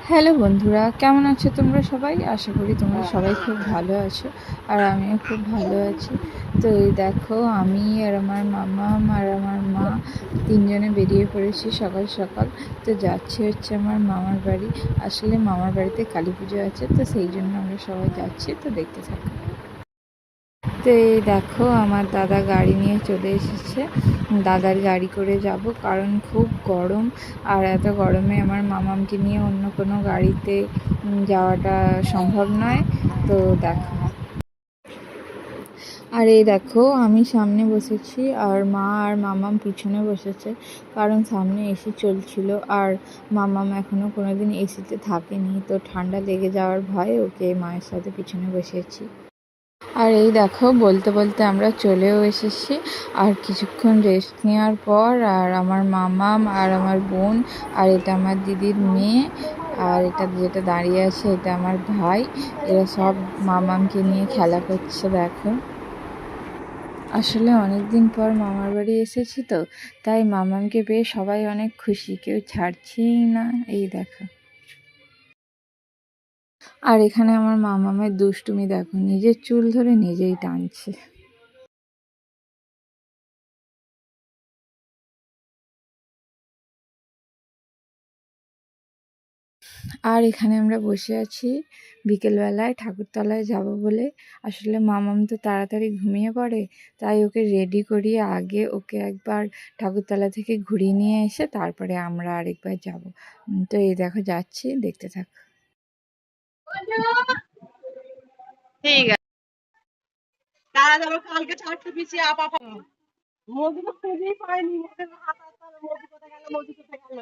Hello বন্ধুরা, কেমন আছো তোমরা সবাই? আশা করি তোমরা সবাই খুব ভালো আছো আর আমিও খুব ভালো আছি। তো এই দেখো, আমি আর আমার মামা আর আমার মা তিনজনে বেরিয়ে পড়েছি সকাল সকাল। তো যাচ্ছি হচ্ছে আমার মামার বাড়ি। আসলে মামার বাড়িতে কালী পুজো আছে, তো সেই জন্য আমরা সবাই যাচ্ছি। তো দেখতে থাকো। তো এই দেখো, আমার দাদা গাড়ি নিয়ে চলে এসেছে। দাদার গাড়ি করে যাব, কারণ খুব গরম। আর এত গরমে আমার মামামকে নিয়ে অন্য কোনো গাড়িতে যাওয়াটা সম্ভব নয়। তো দেখো, আর এই দেখো, আমি সামনে বসেছি আর মা আর মামাম পিছনে বসেছে, কারণ সামনে এসি চলছিল। আর মামাম এখনও কোনো দিন এসিতে থাকেনি, তো ঠান্ডা লেগে যাওয়ার ভয়ে ওকে মায়ের সাথে পিছনে বসিয়েছি। আর এই দেখো, বলতে বলতে আমরা চলেও এসেছি। আর কিছুক্ষণ রেস্ট নেওয়ার পর আর আমার মামাম আর আমার বোন, আর এটা আমার দিদির মেয়ে, আর এটা যেটা দাঁড়িয়ে আছে এটা আমার ভাই, এরা সব মামামকে নিয়ে খেলা করছে। দেখো, আসলে অনেক দিন পর মামার বাড়ি এসেছি, তো তাই মামামকে পেয়ে সবাই অনেক খুশি, কেউ ছাড়ছেই না। এই দেখো, আর এখানে আমার মামামের দুষ্টুমি দেখো, নিজের চুল ধরে নিজেই টানছে। আর এখানে আমরা বসে আছি বিকেলবেলায় ঠাকুরতলায় যাব বলে। আসলে মামাম তো তাড়াতাড়ি ঘুমিয়ে পড়ে, তাই ওকে রেডি করিয়ে আগে ওকে একবার ঠাকুরতলা থেকে ঘুরিয়ে নিয়ে এসে তারপরে আমরা আরেকবার যাব। তো এই দেখো যাচ্ছি, দেখতে থাক। ঠিক আছে, তারা যাবে কালকে 4টে পিছিয়ে আপা মোদি তো খুঁজেই পায়নি। মোদি হাত মোদি কোথায় গেল, মোদি কোথায় গেল।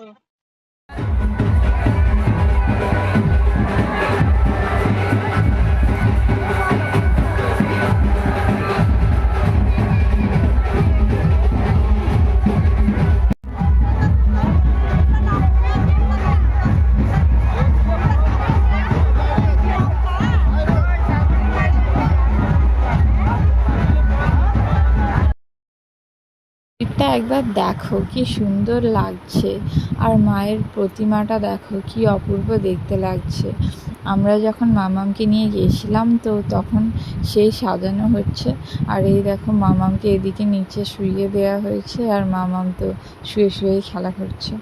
এটা একবার দেখো কি সুন্দর লাগছে, আর মায়ের প্রতিমাটা দেখো কি অপূর্ব দেখতে লাগছে। আমরা যখন মামামকে নিয়ে গিয়েছিলাম, তো তখন সেই সাজানো হচ্ছে। আর এই দেখো, মামামকে এদিকে নিচে শুইয়ে দেওয়া হয়েছে, আর মামাম তো শুয়ে শুয়েই খেলা করছে।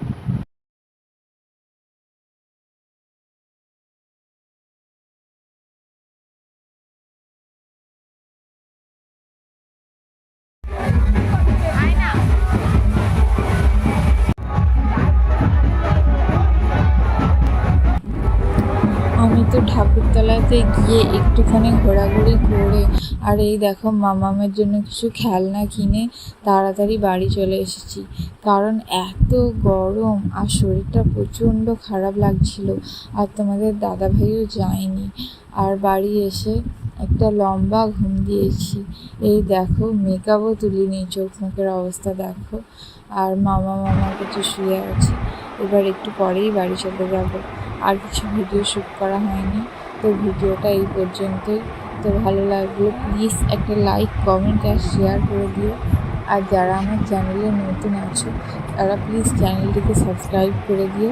আমি তো ঠাকুরতলাতে গিয়ে একটুখানি ঘোরাঘুরি করে আর এই দেখো মামামের জন্য কিছু খেলনা কিনে তাড়াতাড়ি বাড়ি চলে এসেছি, কারণ এত গরম আর শরীরটা প্রচণ্ড খারাপ লাগছিল। আর তোমাদের দাদাভাইও যায়নি। আর বাড়ি এসে একটা লম্বা ঘুম দিয়েছি। এই দেখো, মেকআপও তুলিনি, চোখ মুখের অবস্থা দেখো। আর মামা আমার কাছে শুয়ে আছে। এবার একটু পরেই বাড়ি চলে যাবো। আর কিছু ভিডিও শ্যুট করা হয়নি। তো ভিডিওটা এই পর্যন্তই। তো ভালো লাগলে প্লিজ একটা লাইক, কমেন্ট আর শেয়ার করে দিও। আর যারা আমার চ্যানেলে নতুন আছো তারা প্লিজ চ্যানেলটিকে সাবস্ক্রাইব করে দিও।